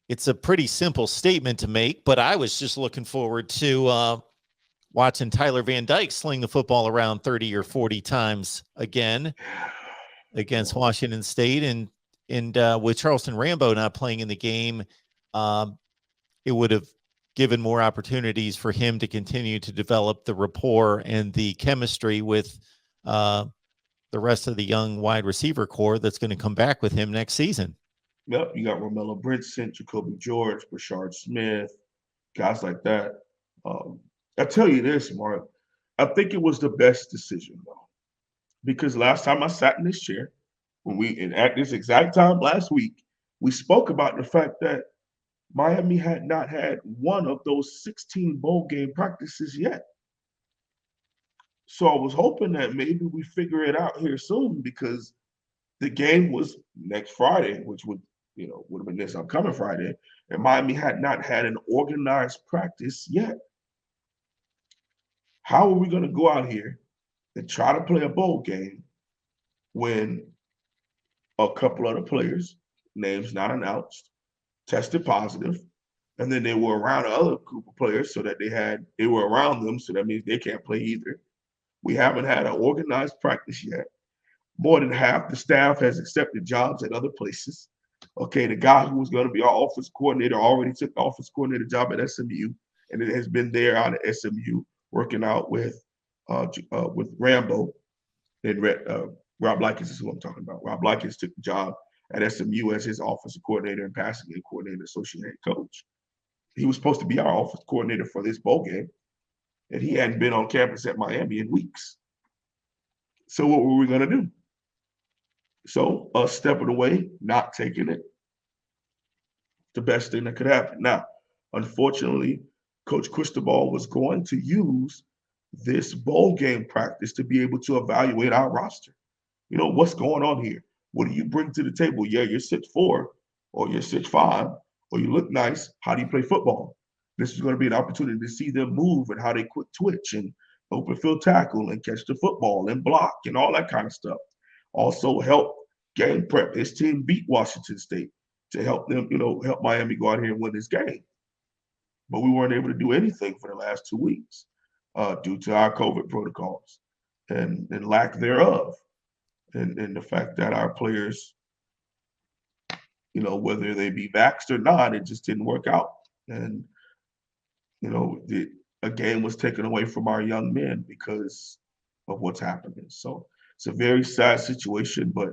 it's a pretty simple statement to make, but I was just looking forward to watching Tyler Van Dyke sling the football around 30 or 40 times again against Washington State, and with Charleston Rambo not playing in the game, um, it would have given more opportunities for him to continue to develop the rapport and the chemistry with uh, the rest of the young wide receiver core that's going to come back with him next season. Yep, you got Romello Brinson, Jacoby George, Brashard Smith, guys like that. Um, I tell you this, Mark, I think it was the best decision though, because last time I sat in this chair, and at this exact time last week, we spoke about the fact that Miami had not had one of those 16 bowl game practices yet. So I was hoping that maybe we figure it out here soon because the game was next Friday, which would have been this upcoming Friday, and Miami had not had an organized practice yet. How are we going to go out here and try to play a bowl game when a couple other players, names not announced, tested positive, and then they were around another group of players so that they were around them, so that means they can't play either. We haven't had an organized practice yet. More than half the staff has accepted jobs at other places. Okay, the guy who was going to be our offense coordinator already took the offense coordinator job at SMU, and it has been there out at SMU working out with Rambo and Rob Likens is who I'm talking about. Rob Likens took the job at SMU as his offensive coordinator and passing game coordinator, associate head coach. He was supposed to be our offense coordinator for this bowl game, and he hadn't been on campus at Miami in weeks. So what were we going to do? So us stepping away, not taking it, the best thing that could happen. Now, unfortunately, Coach Cristobal was going to use this bowl game practice to be able to evaluate our roster. What's going on here? What do you bring to the table? Yeah, you're 6'4", or you're 6'5", or you look nice. How do you play football? This is going to be an opportunity to see them move and how they quick twitch and open field tackle and catch the football and block and all that kind of stuff. Also help game prep. His team beat Washington State to help them, help Miami go out here and win this game. But we weren't able to do anything for the last 2 weeks due to our COVID protocols and lack thereof. And the fact that our players, whether they be vaxxed or not, it just didn't work out. And, a game was taken away from our young men because of what's happening. So it's a very sad situation, but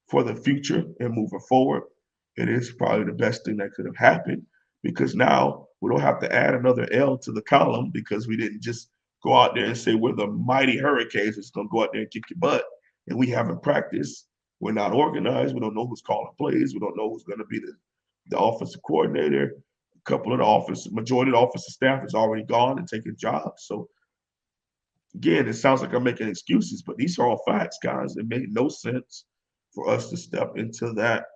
for the future and moving forward, it is probably the best thing that could have happened because now we don't have to add another L to the column because we didn't just go out there and say we're the mighty Hurricanes that's going to go out there and kick your butt. And we haven't practiced. We're not organized. We don't know who's calling plays. We don't know who's going to be the offensive coordinator. A couple of majority of the offensive staff is already gone and taking jobs. So again, it sounds like I'm making excuses, but these are all facts, guys. It made no sense for us to step into that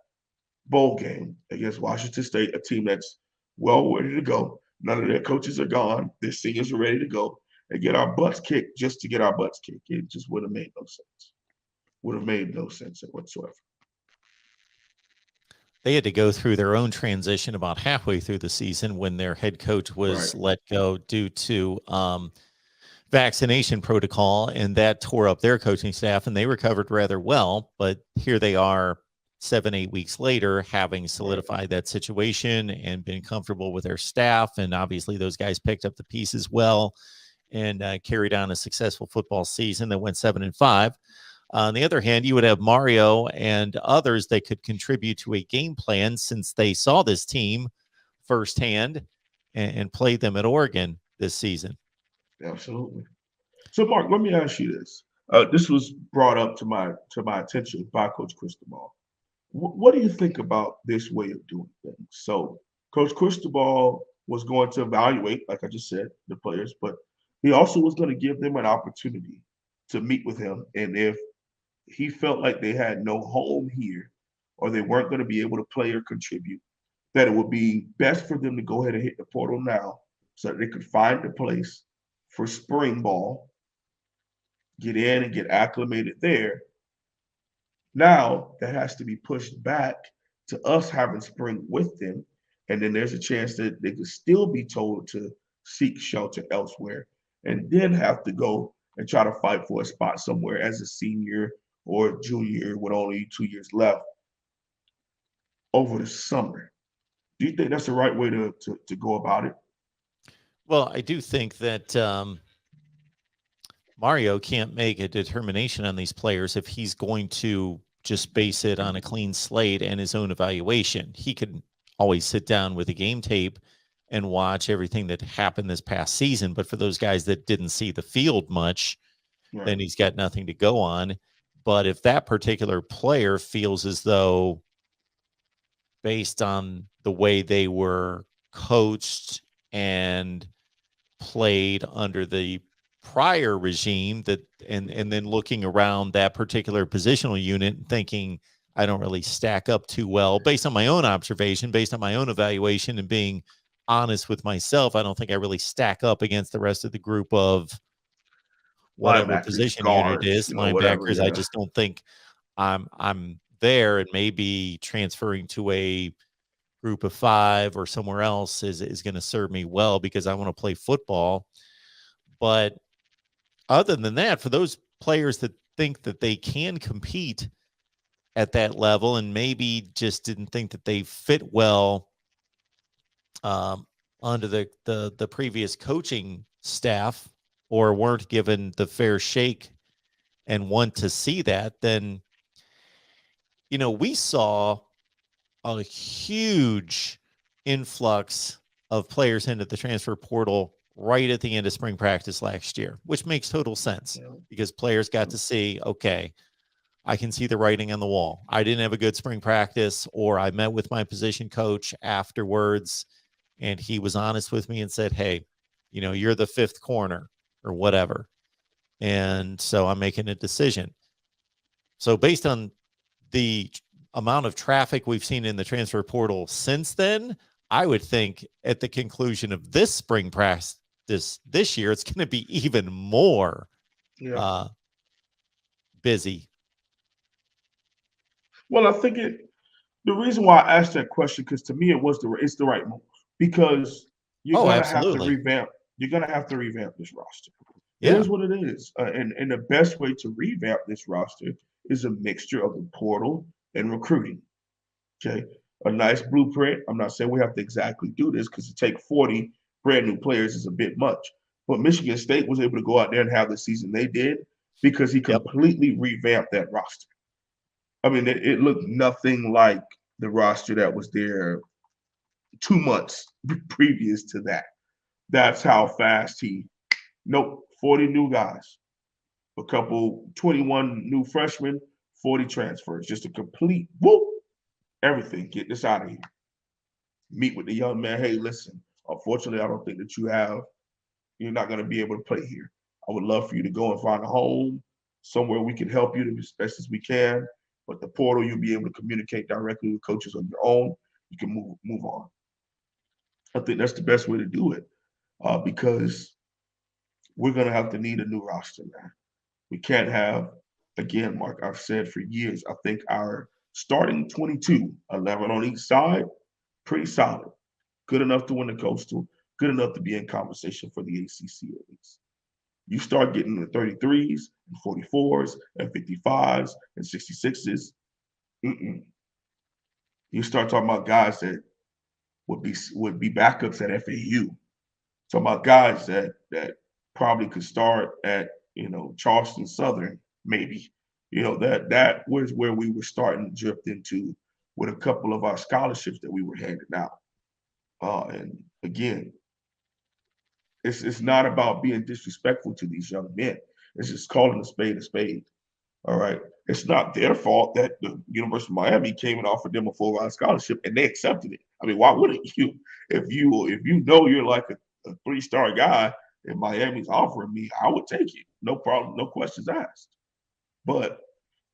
bowl game against Washington State, a team that's well ready to go. None of their coaches are gone. Their seniors are ready to go and get our butts kicked just to get our butts kicked. It just would have made no sense. Would have made no sense whatsoever. They had to go through their own transition about halfway through the season when their head coach Right. was let go due to vaccination protocol, and that tore up their coaching staff, and they recovered rather well. But here they are 7-8 weeks later, having Right. solidified that situation and been comfortable with their staff. And obviously those guys picked up the pieces well and carried on a successful football season that went 7-5. On the other hand, you would have Mario and others that could contribute to a game plan since they saw this team firsthand and played them at Oregon this season. Absolutely. So, Mark, let me ask you this. This was brought up to my attention by Coach Cristobal. What do you think about this way of doing things? So, Coach Cristobal was going to evaluate, like I just said, the players, but he also was going to give them an opportunity to meet with him. And if he felt like they had no home here or they weren't going to be able to play or contribute, that it would be best for them to go ahead and hit the portal now so that they could find a place for spring ball, get in and get acclimated there. Now that has to be pushed back to us having spring with them. and then there's a chance that they could still be told to seek shelter elsewhere, and then have to go and try to fight for a spot somewhere as a senior or junior with only 2 years left over the summer. Do you think that's the right way to go about it? Well, I do think that Mario can't make a determination on these players if he's going to just base it on a clean slate and his own evaluation. He can always sit down with a game tape and watch everything that happened this past season. But for those guys that didn't see the field much, then Right. he's got nothing to go on. But if that particular player feels as though, based on the way they were coached and played under the prior regime, that and then looking around that particular positional unit and thinking I don't really stack up too well based on my own observation, based on my own evaluation, and being honest with myself, I don't think I really stack up against the rest of the group of whatever Linebackers, position unit guards, is, whatever. linebackers. I Yeah. just don't think I'm there, and maybe transferring to a group of five or somewhere else is going to serve me well because I want to play football. But other than that, for those players that think that they can compete at that level and maybe just didn't think that they fit well um, under the previous coaching staff or weren't given the fair shake and want to see that, then we saw a huge influx of players into the transfer portal right at the end of spring practice last year, which makes total sense Yeah. because players got to see, okay, I can see the writing on the wall. I didn't have a good spring practice, or I met with my position coach afterwards and he was honest with me and said, hey, you're the fifth corner or whatever. And so I'm making a decision. So based on the amount of traffic we've seen in the transfer portal since then, I would think at the conclusion of this spring practice this year, it's going to be even more Yeah. busy. Well, I think the reason why I asked that question, because to me it's the right move, because you're Oh, gonna have to absolutely. revamp. You're gonna have to revamp this roster. It Yeah. is what it is, and the best way to revamp this roster is a mixture of the portal and recruiting. Okay, a nice blueprint. I'm not saying we have to exactly do this because to take 40 brand new players is a bit much. But Michigan State was able to go out there and have the season they did because he Yep. completely revamped that roster. I mean, it looked nothing like the roster that was there 2 months previous to that. That's how fast nope, 40 new guys, a couple 21 new freshmen, 40 transfers, just a complete whoop, everything. Get this out of here. Meet with the young man. Hey, listen, unfortunately, I don't think that you're not going to be able to play here. I would love for you to go and find a home, somewhere we can help you as best as we can. But the portal, you'll be able to communicate directly with coaches on your own. You can move on. I think that's the best way to do it because we're going to have to need a new roster, man. We can't have, again, Mark, I've said for years, I think our starting 22, 11 on each side, pretty solid. Good enough to win the Coastal, good enough to be in conversation for the ACC at least. You start getting the 33s and 44s and 55s and 66s. Mm-mm. You start talking about guys that would be backups at FAU. Talking about guys that probably could start at Charleston Southern maybe. That was where we were starting to drift into with a couple of our scholarships that we were handing out. And again, it's not about being disrespectful to these young men. It's just calling a spade a spade. All right. It's not their fault that the University of Miami came and offered them a full-ride scholarship and they accepted it. I mean, why wouldn't you? If you know you're like a three-star guy and Miami's offering me, I would take it. No problem, no questions asked. But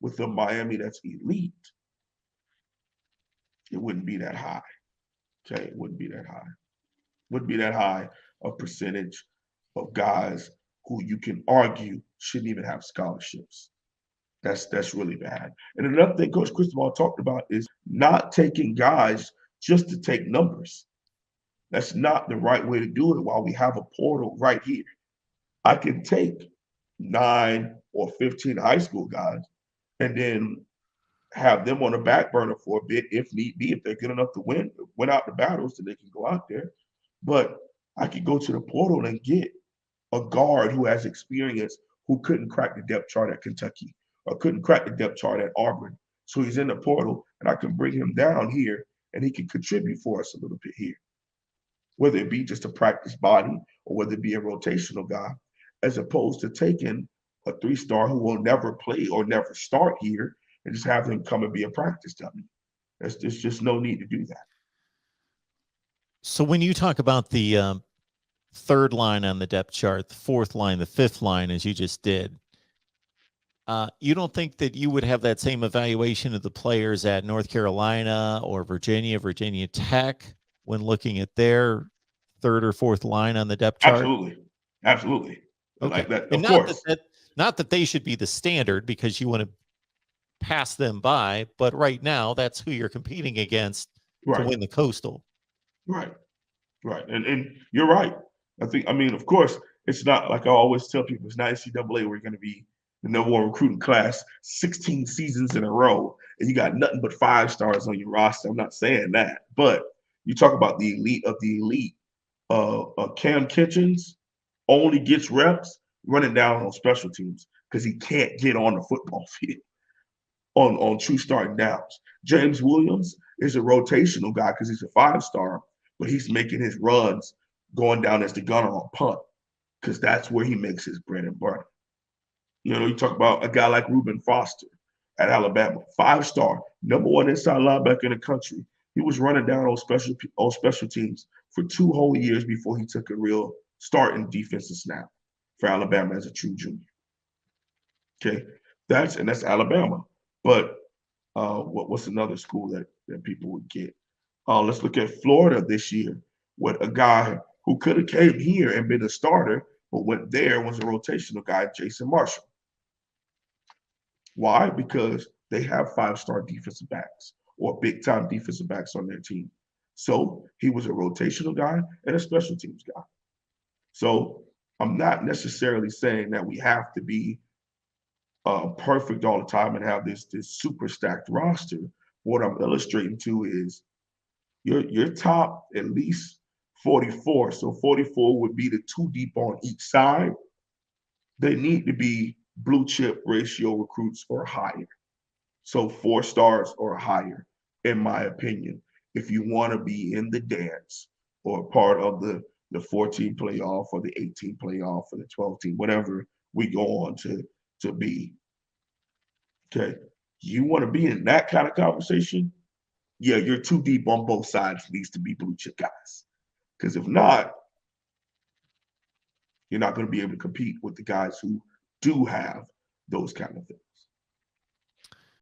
with the Miami that's elite, it wouldn't be that high. Okay, it wouldn't be that high. Wouldn't be that high a percentage of guys who you can argue shouldn't even have scholarships. That's really bad. And another thing Coach Cristobal talked about is not taking guys just to take numbers. That's not the right way to do it while we have a portal right here. I can take 9 or 15 high school guys and then have them on the back burner for a bit if need be, if they're good enough to win out the battles, so they can go out there. But I could go to the portal and get a guard who has experience who couldn't crack the depth chart at Kentucky or couldn't crack the depth chart at Auburn. So he's in the portal, and I can bring him down here, and he can contribute for us a little bit here, whether it be just a practice body or whether it be a rotational guy, as opposed to taking a 3-star who will never play or never start here and just have him come and be a practice dummy. There's just no need to do that. So when you talk about the third line on the depth chart, the fourth line, the fifth line, as you just did, you don't think that you would have that same evaluation of the players at North Carolina or Virginia Tech when looking at their third or fourth line on the depth chart? Absolutely. Okay. Like that, and of course. Not that they should be the standard because you want to pass them by, but right now that's who you're competing against to win the Coastal. Right. And you're right. I mean, of course, it's not like I always tell people, it's not NCAA where you're going to be the #1 recruiting class 16 seasons in a row and you got nothing but 5-stars on your roster. I'm not saying that, but you talk about the elite of the elite. Cam Kitchens only gets reps running down on special teams because he can't get on the football field on true starting downs. James Williams is a rotational guy because he's a 5-star, but he's making his runs going down as the gunner on punt because that's where he makes his bread and butter. You know, you talk about a guy like Reuben Foster at Alabama, 5-star, #1 inside linebacker in the country. He was running down on special teams for 2 whole years before he took a real starting defensive snap for Alabama as a true junior. Okay, that's Alabama. But what's another school that people would get? Let's look at Florida this year with a guy who could have came here and been a starter, but went there was a rotational guy, Jason Marshall. Why? Because they have 5-star defensive backs or big-time defensive backs on their team. So he was a rotational guy and a special teams guy. So I'm not necessarily saying that we have to be perfect all the time and have this super stacked roster. What I'm illustrating to is your top at least 44. So 44 would be the 2 deep on each side. They need to be blue chip ratio recruits or higher. So 4 stars or higher, in my opinion, if you want to be in the dance or part of the 14 playoff or the 18 playoff or the 12 team, whatever we go on to be. Okay. You want to be in that kind of conversation? Yeah, you're too deep on both sides. Needs to be blue chip guys. Because if not, you're not going to be able to compete with the guys who do have those kind of things.